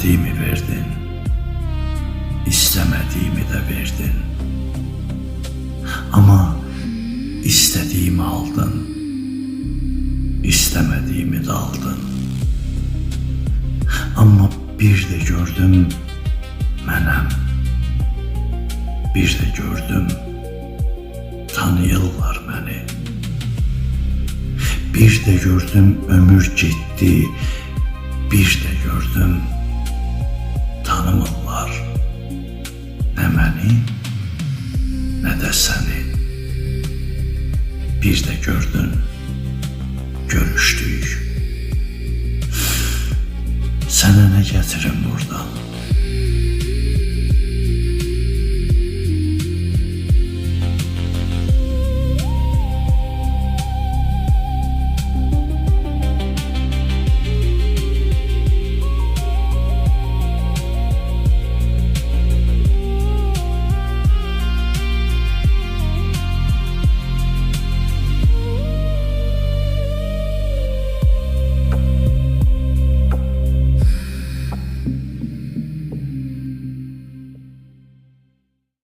İstediğimi verdin, istemediğimi de verdin. Ama istediğimi aldın, istemediğimi de aldın. Ama bir de gördüm mənəm, bir de gördüm tanıyırlar beni. Bir de gördüm ömür gitti, bir de gördüm tanımırlar ne beni ne de seni. Bir de gördün görüştük. Sana ne getirim buradan?